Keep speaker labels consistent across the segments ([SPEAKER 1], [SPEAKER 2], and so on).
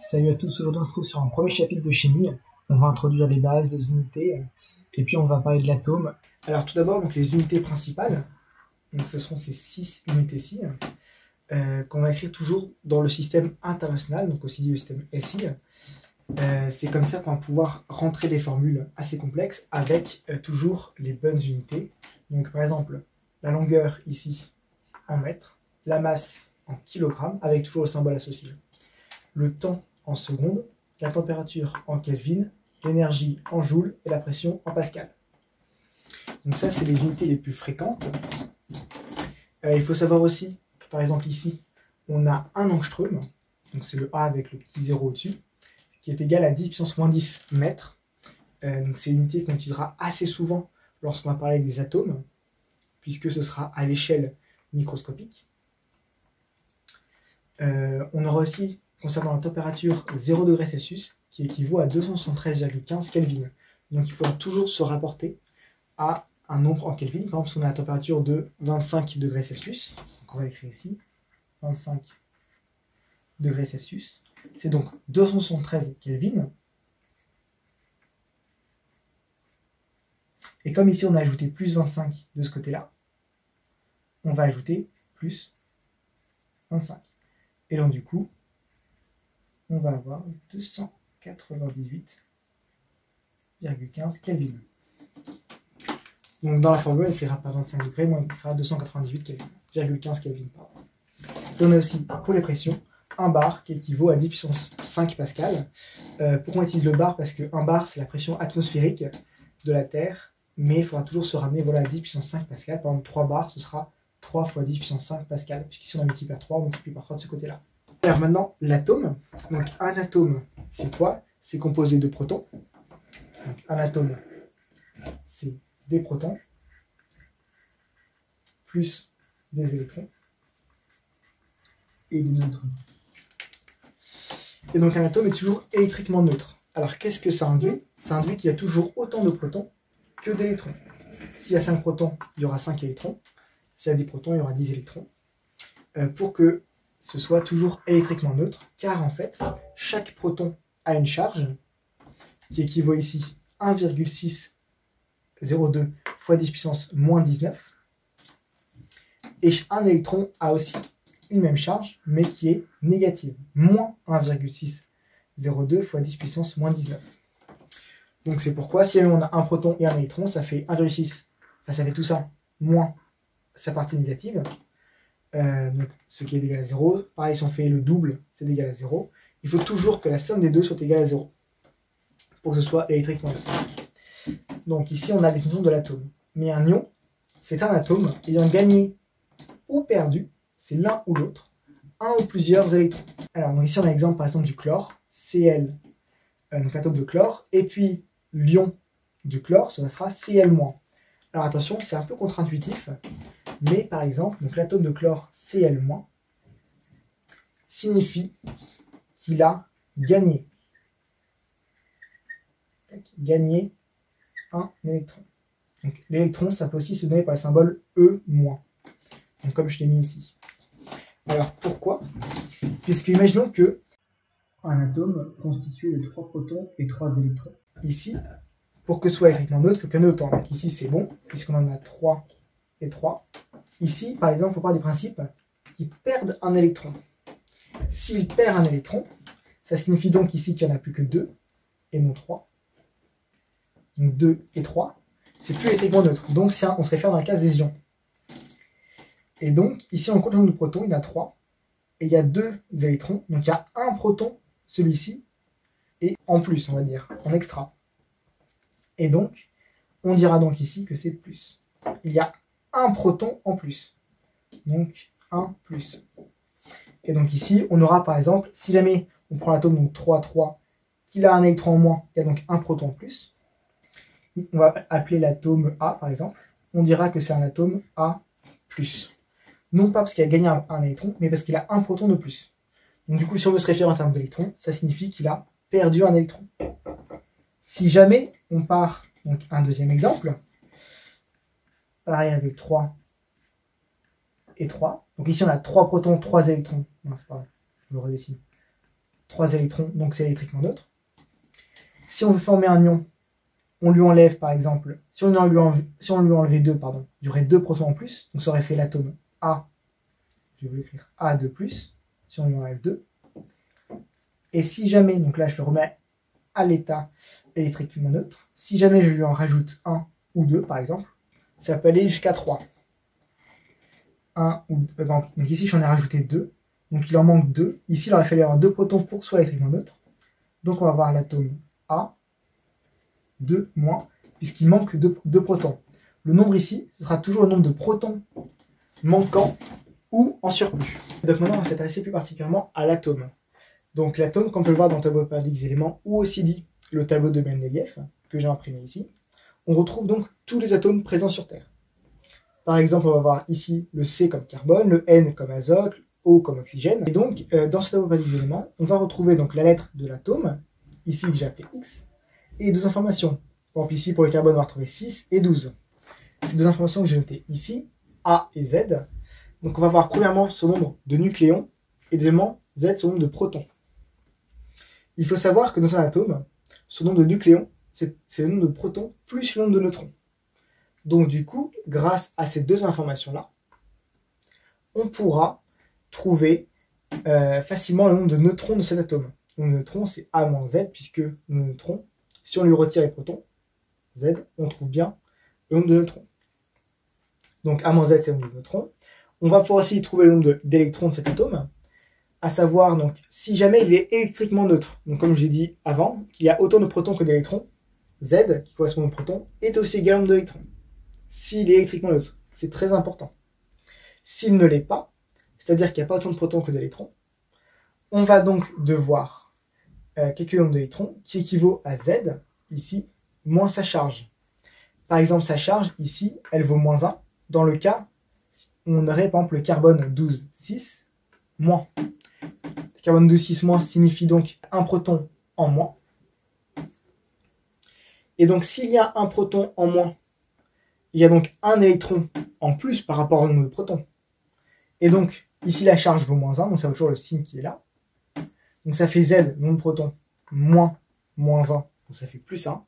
[SPEAKER 1] Salut à tous, aujourd'hui on se trouve sur un premier chapitre de chimie. On va introduire les bases, les unités, et puis on va parler de l'atome. Alors tout d'abord, donc les unités principales, donc ce seront ces 6 unités-ci, qu'on va écrire toujours dans le système international, donc aussi dit le système SI. C'est comme ça qu'on va pouvoir rentrer des formules assez complexes avec toujours les bonnes unités. Donc par exemple, la longueur ici en mètres, la masse en kilogrammes, avec toujours le symbole associé. Le temps en secondes, la température en Kelvin, l'énergie en joules et la pression en pascal. Donc ça, c'est les unités les plus fréquentes. Il faut savoir aussi que, par exemple, ici, on a un angstrom, donc c'est le A avec le petit 0 au-dessus, qui est égal à 10 puissance moins 10 mètres. Donc c'est une unité qu'on utilisera assez souvent lorsqu'on va parler des atomes, puisque ce sera à l'échelle microscopique. On aura aussi, concernant la température, 0 degré Celsius, qui équivaut à 273,15 Kelvin. Donc il faudra toujours se rapporter à un nombre en Kelvin. Par exemple, si on a la température de 25 degrés Celsius, donc on va l'écrire ici, 25 degrés Celsius, c'est donc 273 Kelvin. Et comme ici on a ajouté plus 25 de ce côté-là, on va ajouter plus 25. Et donc du coup, on va avoir 298,15 Kelvin. Donc dans la formule, on n'écrira pas 25 degrés, mais on écrira 298,15 Kelvin. Et on a aussi, pour les pressions, un bar qui équivaut à 10 puissance 5 pascal. Pourquoi on utilise le bar? Parce qu'un bar, c'est la pression atmosphérique de la Terre, mais il faudra toujours se ramener voilà, à 10 puissance 5 pascal. Par exemple, 3 bars, ce sera 3 fois 10 puissance 5 pascal, puisqu'ici on a multiplié par 3, on multiplie par 3 de ce côté-là. Alors maintenant, l'atome. Donc un atome, c'est quoi? C'est composé de protons. Donc un atome, c'est des protons plus des électrons et des neutrons. Et donc un atome est toujours électriquement neutre. Alors qu'est-ce que ça induit? Ça induit qu'il y a toujours autant de protons que d'électrons. S'il y a 5 protons, il y aura 5 électrons. S'il y a 10 protons, il y aura 10 électrons. Pour que ce soit toujours électriquement neutre, car en fait, chaque proton a une charge qui équivaut ici 1,602 fois 10 puissance moins 19. Et un électron a aussi une même charge, mais qui est négative, moins 1,602 fois 10 puissance moins 19. Donc c'est pourquoi, si on a un proton et un électron, ça fait 1,6, enfin ça fait tout ça, moins sa partie négative, donc ce qui est égal à 0. Pareil, si on fait le double, c'est égal à 0. Il faut toujours que la somme des deux soit égale à 0, pour que ce soit électriquement neutre. Donc ici, on a la définition de l'atome. Mais un ion, c'est un atome ayant gagné ou perdu, c'est l'un ou l'autre, un ou plusieurs électrons. Alors donc ici on a l'exemple par exemple du chlore, Cl, donc l'atome de chlore, et puis l'ion du chlore, ça sera Cl-. Alors attention, c'est un peu contre-intuitif, mais par exemple, donc l'atome de chlore Cl- signifie qu'il a gagné un électron. Donc l'électron, ça peut aussi se donner par le symbole E-. Donc comme je l'ai mis ici. Alors pourquoi? Puisque imaginons que un atome constitué de 3 protons et 3 électrons. Ici, pour que ce soit électriquement neutre, il faut qu'il y en ait autant. Donc ici c'est bon, puisqu'on en a 3 et 3. Ici, par exemple, on part du principe qu'ils perdent un électron. S'il perd un électron, ça signifie donc ici qu'il n'y en a plus que 2 et non 3. Donc 2 et 3, c'est plus électriquement neutre. Donc on se réfère dans la case des ions. Et donc, ici, on compte le nombre de protons, il y en a 3. Et il y a 2 électrons. Donc, il y a un proton, celui-ci, et en plus, on va dire, en extra. Et donc, on dira donc ici que c'est plus. Il y a un proton en plus. Donc, 1 plus. Et donc ici, on aura par exemple, si jamais on prend l'atome donc 3, 3, qu'il a un électron en moins, il y a donc un proton en plus. On va appeler l'atome A, par exemple. On dira que c'est un atome A+. Non pas parce qu'il a gagné un électron, mais parce qu'il a un proton de plus. Donc du coup, si on veut se référer en termes d'électrons, ça signifie qu'il a perdu un électron. Si jamais on part, donc un deuxième exemple, pareil avec 3 et 3. Donc ici, on a 3 protons, 3 électrons. Non, c'est pas vrai, je le redessine. 3 électrons, donc c'est électriquement neutre. Si on veut former un ion, on lui enlève par exemple, si on lui enlevait 2, pardon, il y aurait 2 protons en plus, donc ça aurait fait l'atome A, je vais l'écrire A2+, si on lui enlève 2. Et si jamais, donc là je le remets à l'état électriquement neutre, si jamais je lui en rajoute 1 ou 2 par exemple, ça peut aller jusqu'à 3. 1 ou 2, donc ici j'en ai rajouté 2, donc il en manque 2. Ici il aurait fallu avoir 2 protons pour que ce soit électriquement neutre. Donc on va avoir l'atome A, 2 moins, puisqu'il manque 2 protons. Le nombre ici, ce sera toujours le nombre de protons manquants ou en surplus. Donc maintenant on va s'intéresser plus particulièrement à l'atome. Donc l'atome, comme on peut le voir dans le tableau périodique des éléments, ou aussi dit le tableau de Mendeleïev, que j'ai imprimé ici, on retrouve donc tous les atomes présents sur Terre. Par exemple, on va voir ici le C comme carbone, le N comme azote, O comme oxygène. Et donc, dans ce tableau périodique des éléments, on va retrouver donc la lettre de l'atome, ici que j'ai appelé X, et 2 informations. Par exemple, ici, pour le carbone, on va retrouver 6 et 12. Ces 2 informations que j'ai notées ici, A et Z. Donc, on va voir premièrement ce nombre de nucléons, et deuxièmement, Z, ce nombre de protons. Il faut savoir que dans un atome, ce nombre de nucléons, c'est le nombre de protons plus le nombre de neutrons. Donc du coup, grâce à ces 2 informations-là, on pourra trouver facilement le nombre de neutrons de cet atome. Le nombre de neutrons, c'est A moins Z, puisque le neutron, si on lui retire les protons, Z, on trouve bien le nombre de neutrons. Donc A moins Z, c'est le nombre de neutrons. On va pouvoir aussi trouver le nombre d'électrons de cet atome, à savoir, donc, si jamais il est électriquement neutre, donc comme je l'ai dit avant, qu'il y a autant de protons que d'électrons, Z, qui correspond au proton, est aussi égal au nombre d'électrons. S'il est électriquement neutre, c'est très important. S'il ne l'est pas, c'est-à-dire qu'il n'y a pas autant de protons que d'électrons, on va donc devoir calculer le nombre d'électrons qui équivaut à Z, ici, moins sa charge. Par exemple, sa charge, ici, elle vaut moins 1, dans le cas où on aurait, par exemple, le carbone 12,6 moins. Le carbone 12,6 moins signifie donc un proton en moins. Et donc, s'il y a un proton en moins, il y a donc un électron en plus par rapport au nombre de protons. Et donc, ici, la charge vaut moins 1, donc ça vaut toujours le signe qui est là. Donc ça fait Z, nombre de protons, moins 1, donc ça fait plus 1.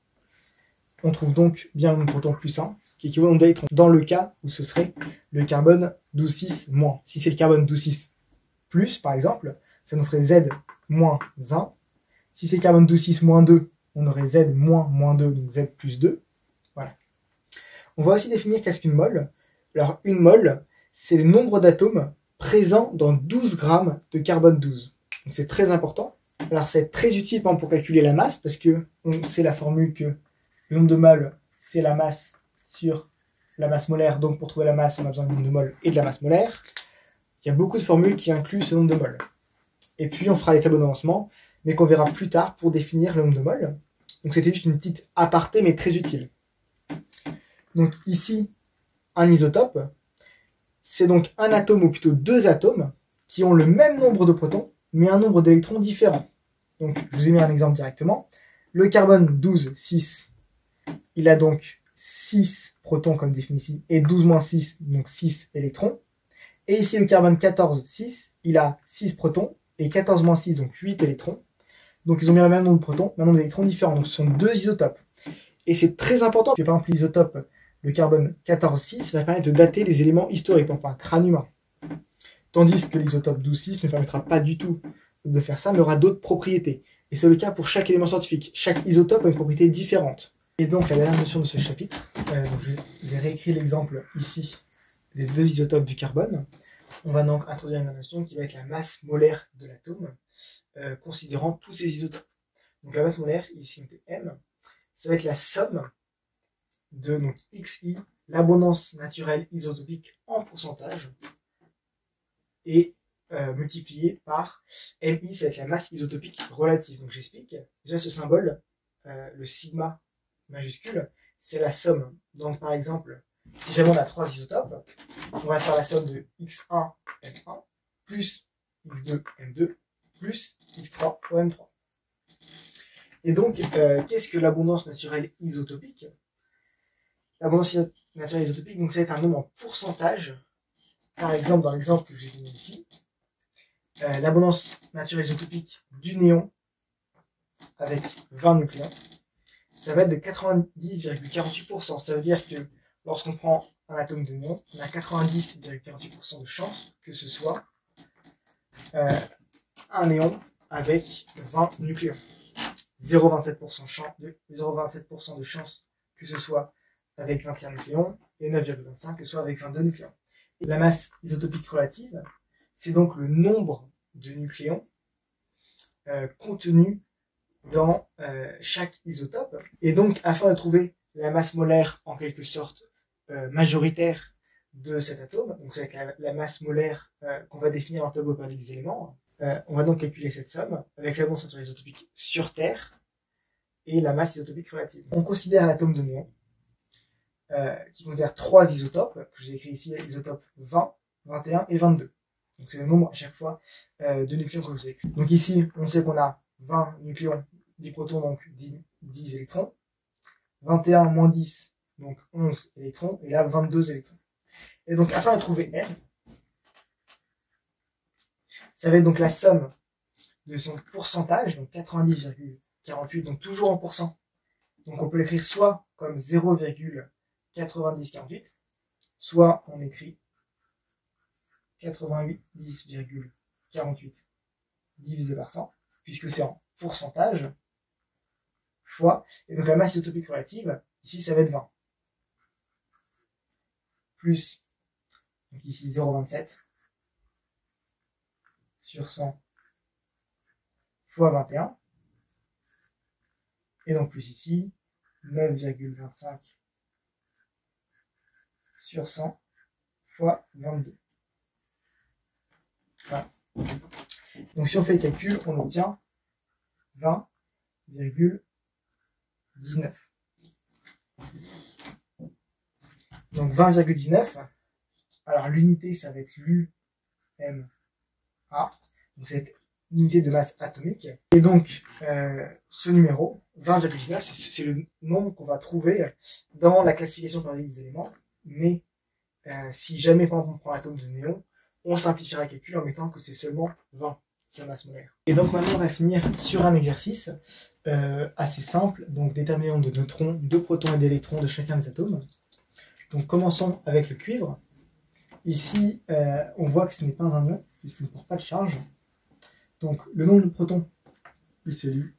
[SPEAKER 1] On trouve donc bien le nombre de protons plus 1, qui équivaut au nombre d'électrons, dans le cas où ce serait le carbone 12,6 moins. Si c'est le carbone 12,6 plus, par exemple, ça nous ferait Z moins 1. Si c'est le carbone 12,6 moins 2, on aurait Z moins 2, donc Z plus 2. Voilà. On va aussi définir qu'est-ce qu'une mole. Alors, une mole, c'est le nombre d'atomes présents dans 12 grammes de carbone 12. Donc, c'est très important. Alors, c'est très utile pour calculer la masse, parce que on sait la formule que le nombre de moles, c'est la masse sur la masse molaire. Donc, pour trouver la masse, on a besoin du nombre de moles et de la masse molaire. Il y a beaucoup de formules qui incluent ce nombre de moles. Et puis, on fera les tableaux d'avancement, mais qu'on verra plus tard pour définir le nombre de moles. Donc, c'était juste une petite aparté, mais très utile. Donc ici, un isotope, c'est donc un atome ou plutôt 2 atomes qui ont le même nombre de protons, mais un nombre d'électrons différent. Donc je vous ai mis un exemple directement. Le carbone 12,6, il a donc 6 protons comme défini ici, et 12 moins 6, donc 6 électrons. Et ici le carbone 14,6, il a 6 protons, et 14 moins 6, donc 8 électrons. Donc ils ont bien le même nombre de protons, mais un nombre d'électrons différent. Donc ce sont 2 isotopes. Et c'est très important, parce que par exemple l'isotope, le carbone 14,6 va permettre de dater les éléments historiques, donc un crâne humain. Tandis que l'isotope 12,6 ne permettra pas du tout de faire ça, mais aura d'autres propriétés. Et c'est le cas pour chaque élément scientifique. Chaque isotope a une propriété différente. Et donc la dernière notion de ce chapitre, je vous ai réécrit l'exemple ici des 2 isotopes du carbone. On va donc introduire une notion qui va être la masse molaire de l'atome, considérant tous ces isotopes. Donc la masse molaire, ici M, ça va être la somme de donc, XI, l'abondance naturelle isotopique en pourcentage, et multiplié par MI, ça va être la masse isotopique relative. Donc j'explique. Déjà ce symbole, le sigma majuscule, c'est la somme. Donc par exemple, si jamais on a 3 isotopes, on va faire la somme de X1 M1 plus X2 M2 plus X3 OM3. Et donc, qu'est-ce que l'abondance naturelle isotopique? L'abondance naturelle isotopique, donc ça va être un nombre en pourcentage. Par exemple, dans l'exemple que j'ai donné ici, l'abondance naturelle isotopique du néon avec 20 nucléons, ça va être de 90,48%. Ça veut dire que lorsqu'on prend un atome de néon, on a 90,48% de chance que ce soit un néon avec 20 nucléons. 0,27% de chance que ce soit avec 21 nucléons et 9,25 que ce soit avec 22 nucléons. Et la masse isotopique relative, c'est donc le nombre de nucléons contenus dans chaque isotope. Et donc, afin de trouver la masse molaire en quelque sorte majoritaire de cet atome, donc c'est avec la masse molaire qu'on va définir dans le tableau périodique des éléments, on va donc calculer cette somme avec l'abondance naturelle isotopique sur Terre et la masse isotopique relative. On considère l'atome de néon qui considère 3 isotopes, que j'ai écrit ici, isotopes 20, 21 et 22. Donc c'est le nombre à chaque fois de nucléons que je vous ai écrit. Donc ici, on sait qu'on a 20 nucléons, 10 protons, donc 10 électrons. 21 moins 10, donc 11 électrons, et là 22 électrons. Et donc afin de trouver R, ça va être donc la somme de son pourcentage, donc 90,48, donc toujours en pourcent. Donc on peut l'écrire soit comme 0,9048, soit on écrit 90,48 divisé par 100, puisque c'est en pourcentage, fois, et donc la masse isotopique relative, ici ça va être 20. Plus, donc ici 0,27 sur 100 fois 21, et donc plus ici 9,25 sur 100 fois 22. Voilà. Donc si on fait le calcul, on obtient 20,19. Donc 20,19, alors l'unité ça va être l'UMA, donc c'est l'unité de masse atomique. Et donc ce numéro, 20,19, c'est le nombre qu'on va trouver dans la classification périodique des éléments, mais si jamais par exemple on prend l'atome de néon, on simplifiera le calcul en mettant que c'est seulement 20, sa masse molaire. Et donc maintenant on va finir sur un exercice assez simple, donc déterminant de neutrons, de protons et d'électrons de chacun des atomes. Donc commençons avec le cuivre. Ici on voit que ce n'est pas un ion, puisqu'il ne porte pas de charge. Donc le nombre de protons, il se lit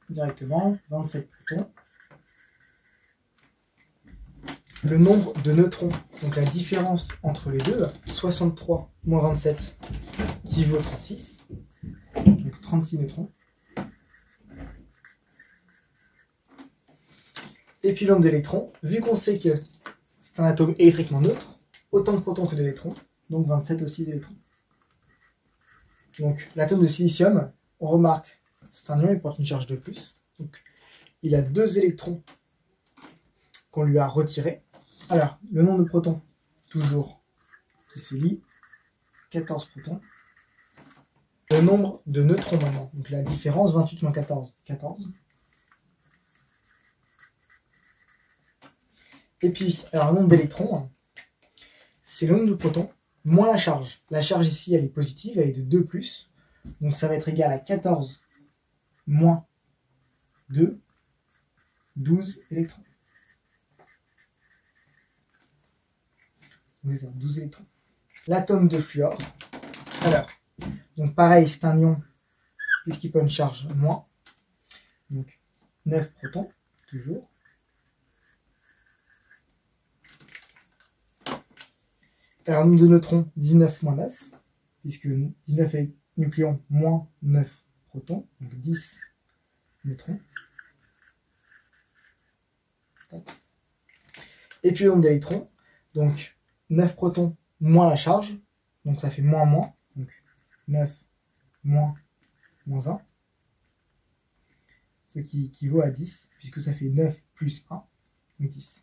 [SPEAKER 1] directement, 27 protons. Le nombre de neutrons, donc la différence entre les deux, 63 moins 27 qui vaut 36, donc 36 neutrons. Et puis le nombre d'électrons, vu qu'on sait que c'est un atome électriquement neutre, autant de protons que d'électrons, donc 27 aussi d'électrons. Donc l'atome de silicium, on remarque, c'est un ion, il porte une charge de plus, donc il a 2 électrons qu'on lui a retirés. Alors, le nombre de protons, toujours, qui se lit, 14 protons. Le nombre de neutrons maintenant, donc la différence, 28 moins 14, 14. Et puis, alors le nombre d'électrons, c'est le nombre de protons, moins la charge. La charge ici, elle est positive, elle est de 2+, donc ça va être égal à 14 moins 2, 12 électrons. 12 électrons. L'atome de fluor, alors, donc pareil, c'est un ion, puisqu'il peut une charge moins, donc 9 protons, toujours. Alors, nombre de neutrons, 19 moins 9, puisque 19 est nucléons moins 9 protons, donc 10 neutrons. Et puis le nombre d'électrons, donc 9 protons moins la charge, donc ça fait moins moins, donc 9 moins 1, ce qui équivaut à 10, puisque ça fait 9 plus 1, donc 10.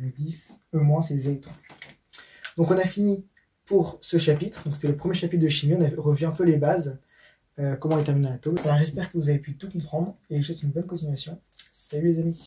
[SPEAKER 1] Donc 10, moins c'est les électrons. Donc on a fini pour ce chapitre, donc c'était le premier chapitre de chimie, on a revu un peu les bases, comment déterminer un atome. Alors j'espère que vous avez pu tout comprendre, et je vous souhaite une bonne continuation. Salut les amis.